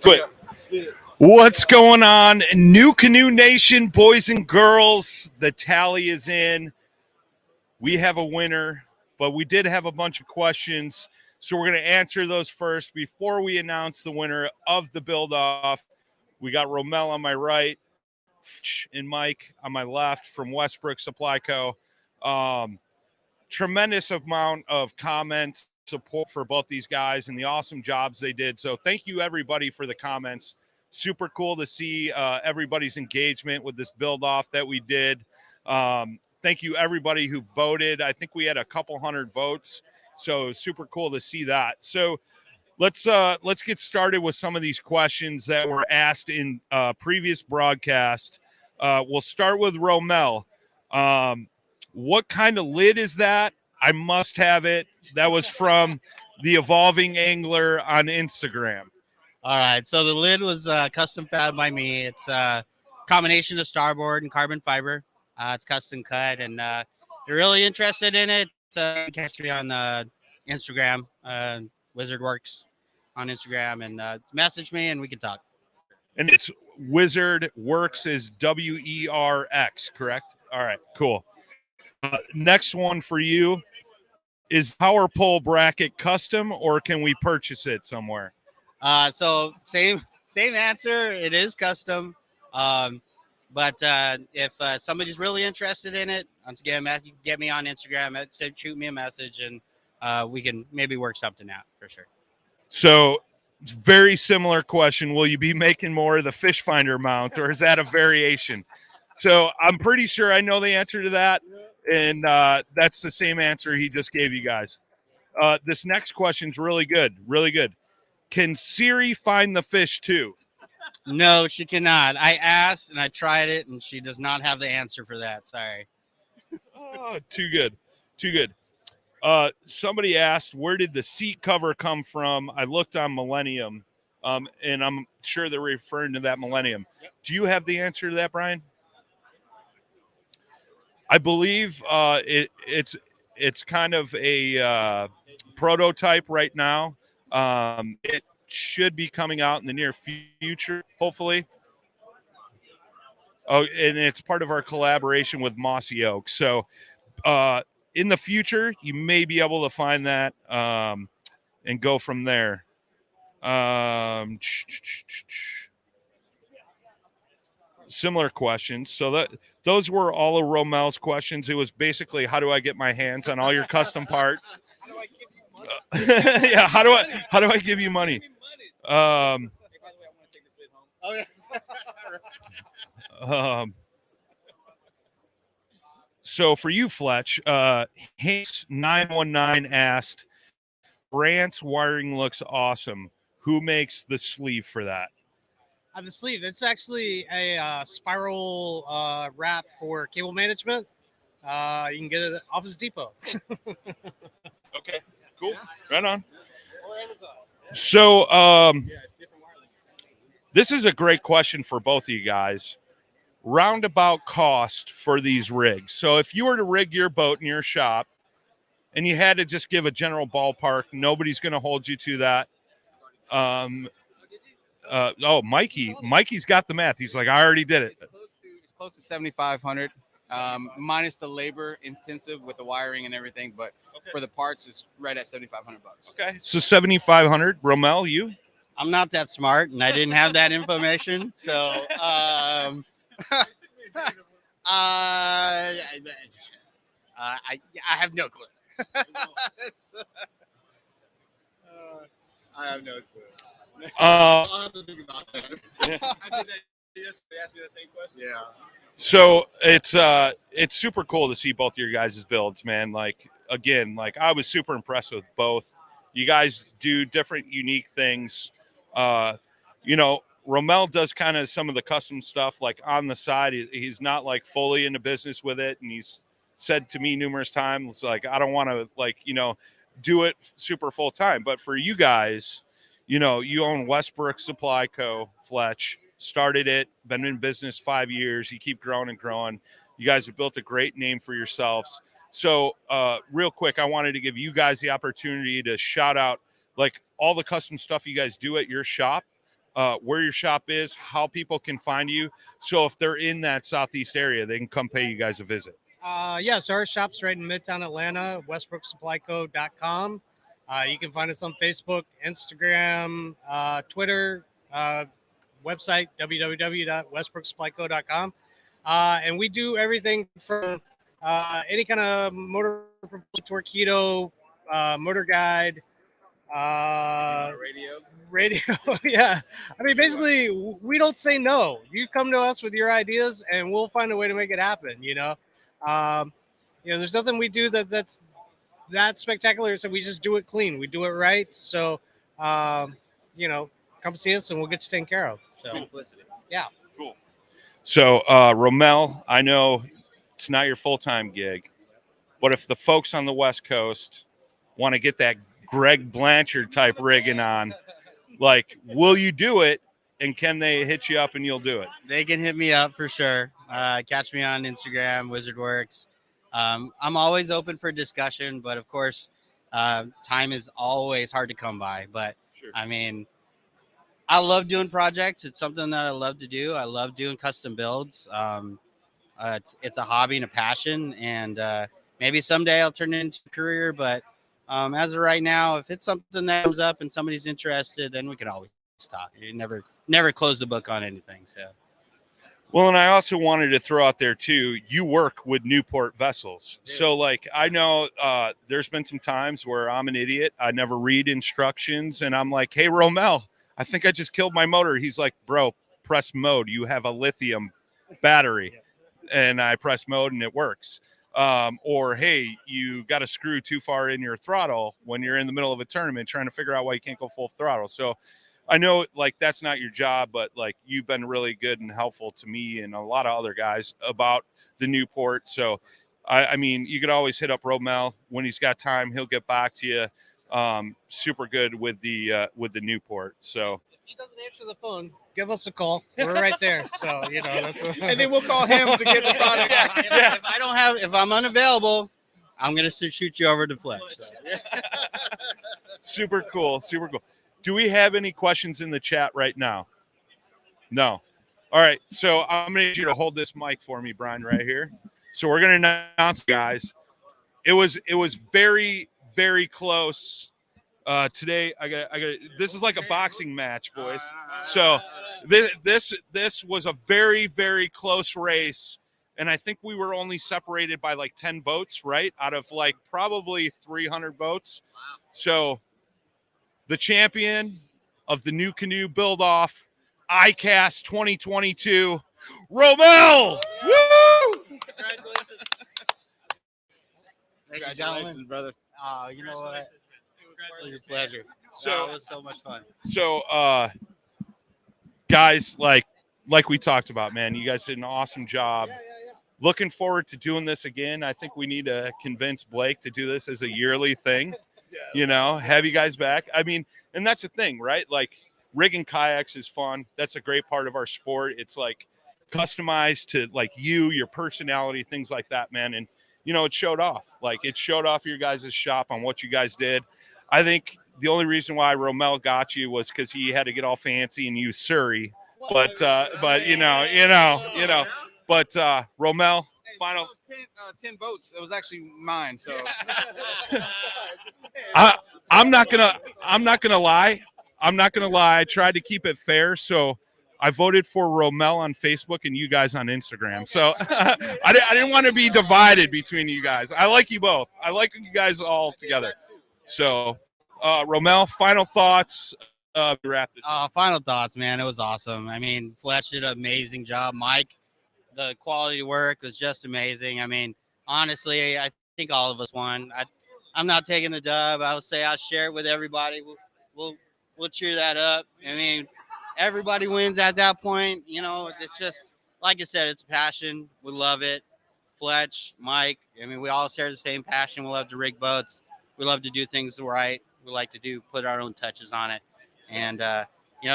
Do it. What's going on, NuCanoe Nation, boys and girls? The tally is in. We have a winner, but we did have a bunch of questions, so we're going to answer those first before we announce the winner of the build-off. We got Romel on my right and Mike on my left from Westbrook Supply Co. Tremendous amount of comments, support for both these guys and the awesome jobs they did. So thank you, everybody, for the comments. Super cool to see everybody's engagement with this build-off that we did. Thank you, everybody who voted. I think we had a couple hundred votes, so super cool to see that. So let's get started with some of these questions that were asked in previous broadcast. We'll start with Romel. What kind of lid is that? I must have it. That was from the Evolving Angler on Instagram. All right, so the lid was custom fab by me. It's a combination of starboard and carbon fiber. It's custom cut, and you're really interested in it, you can catch me on Instagram, Wizard Works on Instagram, and message me and we can talk. And it's Wizard Works is WERX, correct? All right, cool. Next one for you. Is power pole bracket custom, or can we purchase it somewhere? So same answer. It is custom. But if somebody's really interested in it, once again, Matthew, get me on Instagram. Shoot me a message, and we can maybe work something out for sure. So, very similar question. Will you be making more of the fish finder mount, or is that a variation? So I'm pretty sure I know the answer to that, and that's the same answer he just gave you guys. This next question's really good, really good. Can Siri find the fish too? No, she cannot. I asked and I tried it, and she does not have the answer for that. Sorry. Oh, too good. Too good. Somebody asked, where did the seat cover come from? I looked on Millennium, and I'm sure they're referring to that Millennium. Yep. Do you have the answer to that, Brian? I believe it's kind of a prototype right now. It should be coming out in the near future, hopefully. Oh, and it's part of our collaboration with Mossy Oak. So in the future, you may be able to find that and go from there. Similar questions. So those were all of Romel's questions. It was basically, how do I get my hands on all your custom parts? How do I give you money? Yeah, how do I give you money? Hey, by the way, I want to take this lid home. Oh, yeah. So for you, Fletch, Hanks 919 asked, Brant's wiring looks awesome. Who makes the sleeve for that? The sleeve. It's actually a spiral wrap for cable management. You can get it at Office Depot. Okay, cool. Right on. Or Amazon. So It's different wiring. this is a great question for both of you guys. Roundabout cost for these rigs. So if you were to rig your boat in your shop and you had to just give a general ballpark, nobody's going to hold you to that. Mikey's got the math. He's like, I already did it. It's close to 7,500, minus the labor intensive with the wiring and everything. But for the parts, it's right at 7,500 bucks. Okay, so 7,500. Romel, you? I'm not that smart, and I didn't have that information. So, I have no clue. I have no clue. I'll have to think about that. I did that yesterday. They asked me the same question. Yeah. So it's super cool to see both your guys' builds, man. Like, again, like I was super impressed with both. You guys do different, unique things. Romel does kind of some of the custom stuff like on the side. He's not like fully into business with it, and he's said to me numerous times, like, I don't want to do it super full time. But for you guys, you own Westbrook Supply Co. Fletch started it, been in business 5 years. You keep growing and growing. You guys have built a great name for yourselves. So real quick, I wanted to give you guys the opportunity to shout out like all the custom stuff you guys do at your shop. where your shop is, how people can find you. So if they're in that Southeast area, they can come pay you guys a visit. So our shop's right in Midtown Atlanta, westbrooksupplyco.com. You can find us on Facebook, Instagram, Twitter, website, www.westbrooksupplyco.com. And we do everything from any kind of motor torpedo, motor guide, radio. Yeah. I mean, basically, we don't say no. You come to us with your ideas and we'll find a way to make it happen, there's nothing we do that's that spectacular. So we just do it clean. We do it right. So, come see us and we'll get you taken care of. So. Simplicity. Yeah. Cool. So, Romel, I know it's not your full-time gig, but if the folks on the West Coast want to get that Greg Blanchard type rigging on, like, will you do it? And can they hit you up and you'll do it? They can hit me up for sure. Catch me on Instagram, WizardWorks. I'm always open for discussion, but of course, time is always hard to come by. But Sure. I mean, I love doing projects. It's something that I love to do. I love doing custom builds. It's a hobby and a passion, and maybe someday I'll turn it into a career. But as of right now, if it's something that comes up and somebody's interested, then we can always talk. You never close the book on anything. So. Well, and I also wanted to throw out there too, you work with Newport vessels. So like, I know there's been some times where I'm an idiot. I never read instructions and I'm like, hey, Romel, I think I just killed my motor. He's like, bro, press mode. You have a lithium battery. And I press mode and it works. Or, hey, you got a screw too far in your throttle when you're in the middle of a tournament trying to figure out why you can't go full throttle. So I know, like, that's not your job, but, like, you've been really good and helpful to me and a lot of other guys about the Newport. So, I mean, you could always hit up Romel when he's got time. He'll get back to you. Super good with the Newport. So if he doesn't answer the phone, give us a call. We're right there. So, that's what... And then we'll call him to get the product. If I'm unavailable, I'm going to shoot you over to Fletch. So. Super cool. Super cool. Do we have any questions in the chat right now? No. All right. So I'm going to need you to hold this mic for me, Brian, right here. So we're going to announce, guys. It was very, very close. Today, I got. This is like a boxing match, boys. So this was a very, very close race. And I think we were only separated by like 10 votes, right? Out of like probably 300 votes. Wow. So the champion of the NuCanoe Build-Off ICast 2022, Romel! Woo! Congratulations. Congratulations, brother. You know what? It was your pleasure. So it was so much fun. So, guys, like we talked about, man, you guys did an awesome job. Yeah. Looking forward to doing this again. I think we need to convince Blake to do this as a yearly thing. Have you guys back. I mean, and that's the thing, right? Like, rigging kayaks is fun. That's a great part of our sport. It's like customized to like your personality, things like that, man. And, it showed off. Like, it showed off your guys' shop on what you guys did. I think the only reason why Romel got you was because he had to get all fancy and use Surrey. But Romel, final. 10 votes. It was actually mine. So I'm not gonna lie. I tried to keep it fair, so I voted for Romel on Facebook and you guys on Instagram. So I didn't want to be divided between you guys. I like you both. I like you guys all together. So, Romel, final thoughts. Wrap this. Final thoughts, man. It was awesome. I mean, Fletch did an amazing job. Mike, the quality work was just amazing. I mean, honestly, I think all of us won. I'm not taking the dub. I'll share it with everybody. We'll cheer that up. I mean, everybody wins at that point. It's just, like I said, it's a passion. We love it. Fletch, Mike, I mean, we all share the same passion. We love to rig boats. We love to do things right. We like to put our own touches on it. And,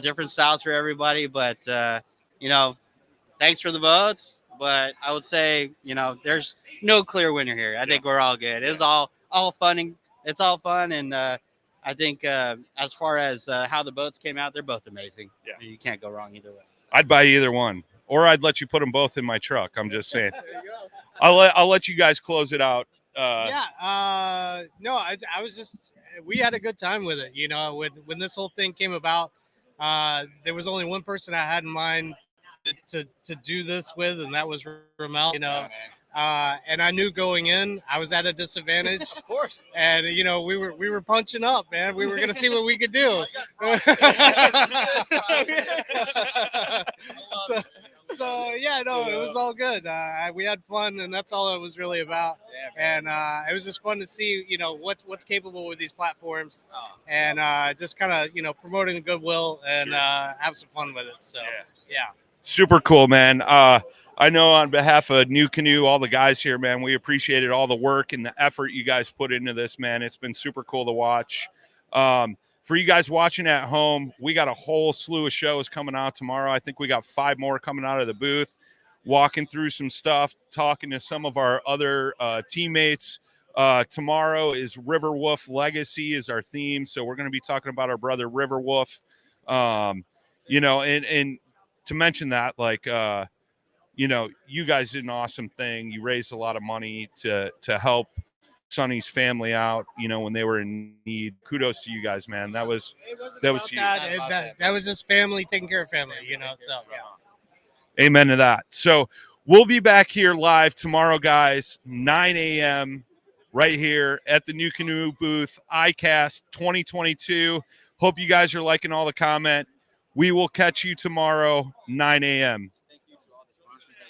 different styles for everybody. But, thanks for the votes. But I would say, there's no clear winner here. I think we're all good. It's all fun. It's all fun. And, I think as far as how the boats came out, they're both amazing. Yeah. You can't go wrong either way. I'd buy either one, or I'd let you put them both in my truck. I'm just saying. I'll let you guys close it out. No, I was just, we had a good time with it. You know, when this whole thing came about, there was only one person I had in mind to do this with, and that was Romel. You know, and I knew going in I was at a disadvantage. Of course. And you know, we were punching up, man. We were gonna see what we could do. So yeah, no, it was all good. We had fun, and that's all it was really about. And it was just fun to see, you know, what's capable with these platforms, and just kind of, you know, promoting the goodwill and have some fun with it. So yeah. Super cool, man. I know on behalf of NuCanoe, all the guys here, man, we appreciated all the work and the effort you guys put into this, man. It's been super cool to watch. For you guys watching at home, we got a whole slew of shows coming out tomorrow. I think we got 5 more coming out of the booth, walking through some stuff, talking to some of our other teammates. Tomorrow is River Wolf Legacy is our theme. So we're going to be talking about our brother River Wolf. You know, and to mention that, like, you know, you guys did an awesome thing. You raised a lot of money to help Sonny's family out, you know, when they were in need. Kudos to you guys, man. That was huge. That was just family taking care of family, you know. So yeah. Amen to that. So we'll be back here live tomorrow, guys, 9 a.m. right here at the NuCanoe Booth, ICast 2022. Hope you guys are liking all the comment. We will catch you tomorrow, 9 a.m. Thank you to all the sponsors that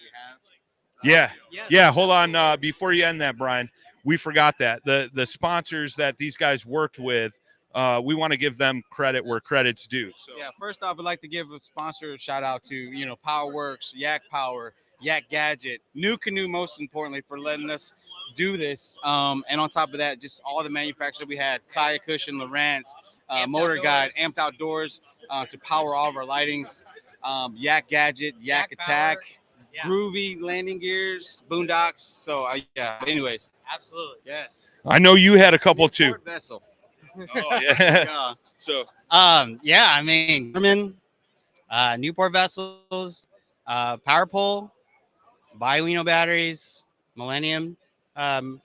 we have. Yeah. Hold on. Before you end that, Brian, we forgot that the sponsors that these guys worked with, we want to give them credit where credit's due. So Yeah, first off, I'd like to give a sponsor shout out to, you know, PowerWorks, Yak Power, Yak Gadget, NuCanoe, most importantly, for letting us do this. And on top of that, just all the manufacturers we had, Kayak Cushion, Lowrance, Motor Guide, Amped Outdoors, to power all of our lightings, Yak Gadget, Yak Attack, Groovy Landing Gears, Boondocks. So yeah, anyways. Absolutely. Yes. I know you had a couple too. Newport Vessel. Oh yeah. Yeah. So Yeah, I mean, Garmin, Newport vessels, Power Pole, Bioeno batteries, Millennium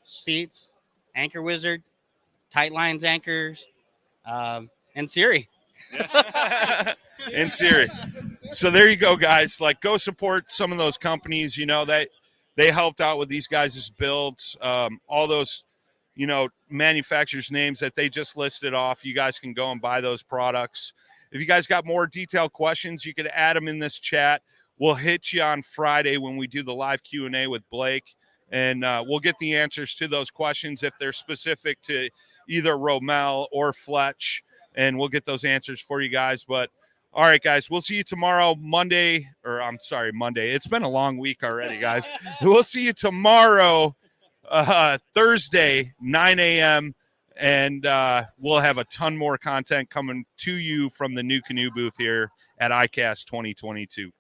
seats, Anchor Wizard, Tight Lines anchors, and Siri. in Siri. So there you go, guys. Like, go support some of those companies, you know, that they helped out with these guys' builds. All those, you know, manufacturers' names that they just listed off. You guys can go and buy those products. If you guys got more detailed questions, you could add them in this chat. We'll hit you on Friday when we do the live Q&A with Blake, and we'll get the answers to those questions if they're specific to either Romel or Fletch, and we'll get those answers for you guys. But all right, guys, we'll see you tomorrow, Monday. It's been a long week already, guys. We'll see you tomorrow, Thursday, 9 a.m., and we'll have a ton more content coming to you from the NuCanoe booth here at ICast 2022.